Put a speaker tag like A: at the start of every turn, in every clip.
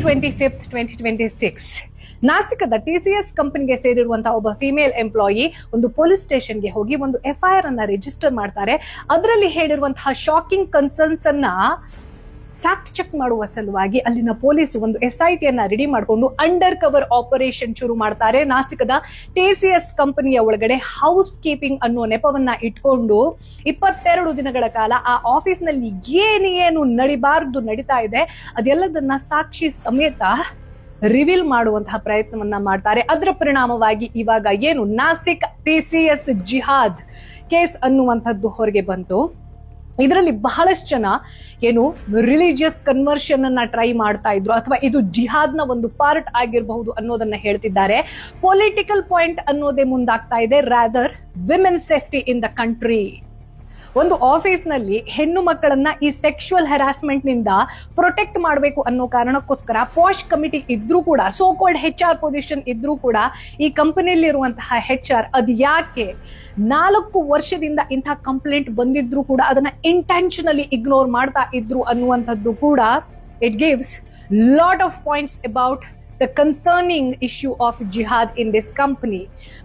A: 25th, 2026 ನಾಸಿಕದ TCS ಕಂಪನಿಗೆ ಸೇರಿರುವಂತಹ ಒಬ್ಬ female employee ಒಂದು ಪೊಲೀಸ್ ಸ್ಟೇಷನ್ಗೆ ಹೋಗಿ ಒಂದು ಎಫ್ಐಆರ್ ಅನ್ನ ರಿಜಿಸ್ಟರ್ ಮಾಡ್ತಾರೆ. ಅದರಲ್ಲಿ ಹೇಳಿರುವಂತಹ ಶಾಕಿಂಗ್ ಕನ್ಸರ್ನ್ಸ್ ಅನ್ನ ಫ್ಯಾಕ್ಟ್ ಚೆಕ್ ಮಾಡುವ ಸಲುವಾಗಿ ಅಲ್ಲಿನ ಪೊಲೀಸ್ ಒಂದು SIT ಅನ್ನ ರೆಡಿ ಮಾಡಿಕೊಂಡು ಅಂಡರ್ ಕವರ್ ಆಪರೇಷನ್ ಶುರು ಮಾಡ್ತಾರೆ. ನಾಸಿಕದ ಟಿಸಿಎಸ್ ಕಂಪನಿಯ ಒಳಗಡೆ ಹೌಸ್ ಕೀಪಿಂಗ್ ಅನ್ನೋ ನೆಪವನ್ನ ಇಟ್ಕೊಂಡು 22 ದಿನಗಳ ಕಾಲ ಆ ಆಫೀಸ್ ನಲ್ಲಿ ಏನೇನು ನಡಿಬಾರ್ದು ನಡೀತಾ ಇದೆ ಅದೆಲ್ಲದನ್ನ ಸಾಕ್ಷಿ ಸಮೇತ ರಿವೀಲ್ ಮಾಡುವಂತಹ ಪ್ರಯತ್ನವನ್ನ ಮಾಡ್ತಾರೆ. ಅದರ ಪರಿಣಾಮವಾಗಿ ಇವಾಗ ಏನು ನಾಸಿಕ್ TCS ಜಿಹಾದ್ ಕೇಸ್ ಅನ್ನುವಂಥದ್ದು ಹೊರಗೆ ಬಂತು. ಇದರಲ್ಲಿ ಬಹಳಷ್ಟು ಜನ ಏನು ರಿಲಿಜಿಯಸ್ ಕನ್ವರ್ಷನ್ ಅನ್ನ ಟ್ರೈ ಮಾಡ್ತಾ ಇದ್ರು ಅಥವಾ ಇದು ಜಿಹಾದ್ನ ಒಂದು ಪಾರ್ಟ್ ಆಗಿರಬಹುದು ಅನ್ನೋದನ್ನ ಹೇಳ್ತಿದ್ದಾರೆ. ಪೊಲಿಟಿಕಲ್ ಪಾಯಿಂಟ್ ಅನ್ನೋದೇ ಮುಂದಾಗ್ತಾ ಇದೆ, rather women safety in the country. ಒಂದು ಆಫೀಸ್ ನಲ್ಲಿ ಹೆಣ್ಣು ಮಕ್ಕಳನ್ನ ಈ ಸೆಕ್ಷುವಲ್ ಹರಾಸ್ಮೆಂಟ್ ನಿಂದ ಪ್ರೊಟೆಕ್ಟ್ ಮಾಡಬೇಕು ಅನ್ನೋ ಕಾರಣಕ್ಕೋಸ್ಕರ ಪಾಶ್ ಕಮಿಟಿ ಇದ್ರೂ ಕೂಡ, ಸೋ ಕಾಲ್ಡ್ HR ಪೊಸಿಷನ್ ಇದ್ರೂ ಕೂಡ ಈ ಕಂಪನಿಯಲ್ಲಿ ಇರುವಂತಹ HR ಅದ್ ಯಾಕೆ 4 ವರ್ಷದಿಂದ ಇಂತಹ ಕಂಪ್ಲೇಂಟ್ ಬಂದಿದ್ರು ಕೂಡ ಅದನ್ನ ಇಂಟೆನ್ಷನಲಿ ಇಗ್ನೋರ್ ಮಾಡ್ತಾ ಇದ್ರು ಅನ್ನುವಂಥದ್ದು ಕೂಡ it gives lot of points about the concerning issue of jihad in this company.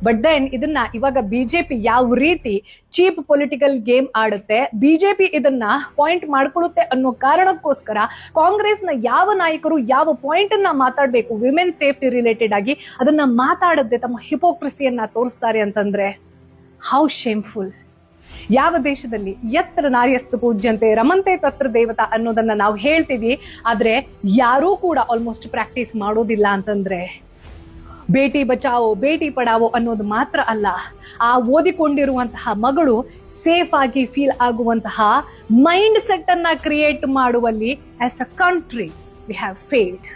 A: But then ಇದನ್ನ ಇವಾಗ ಬಿಜೆಪಿ ಯಾವ ರೀತಿ ಚೀಪ್ ಪೊಲಿಟಿಕಲ್ ಗೇಮ್ ಆಡುತ್ತೆ, ಬಿಜೆಪಿ ಇದನ್ನ ಪಾಯಿಂಟ್ ಮಾಡ್ಕೊಳ್ಳುತ್ತೆ ಅನ್ನೋ ಕಾರಣಕ್ಕೋಸ್ಕರ ಕಾಂಗ್ರೆಸ್ನ ಯಾವ ನಾಯಕರು ಯಾವ ಪಾಯಿಂಟ್ ಅನ್ನ ಮಾತಾಡಬೇಕು ವಿಮೆನ್ ಸೇಫ್ಟಿ ರಿಲೇಟೆಡ್ ಆಗಿ ಅದನ್ನ ಮಾತಾಡದೆ ತಮ್ಮ ಹಿಪೋಕ್ರಸಿಯನ್ನ ತೋರಿಸ್ತಾರೆ ಅಂತಂದ್ರೆ ಹೌ ಶೇಮ್ಫುಲ್. ಯಾವ ದೇಶದಲ್ಲಿ ಎತ್ತರ ನಾರ್ಯಸ್ತು ಪೂಜ್ಯಂತೆ ರಮಂತೆ ತತ್ರ ದೇವತಾ ಅನ್ನೋದನ್ನ ನಾವು ಹೇಳ್ತೀವಿ, ಆದ್ರೆ ಯಾರೂ ಕೂಡ ಆಲ್ಮೋಸ್ಟ್ ಪ್ರಾಕ್ಟೀಸ್ ಮಾಡೋದಿಲ್ಲ ಅಂತಂದ್ರೆ ಬೇಟಿ ಬಚಾವೋ ಬೇಟಿ ಪಡಾವೋ ಅನ್ನೋದು ಮಾತ್ರ ಅಲ್ಲ, ಆ ಓದಿಕೊಂಡಿರುವಂತಹ ಮಗಳು ಸೇಫ್ ಆಗಿ ಫೀಲ್ ಆಗುವಂತಹ ಮೈಂಡ್ ಸೆಟ್ ಅನ್ನ ಕ್ರಿಯೇಟ್ ಮಾಡುವಲ್ಲಿ as a country we have failed.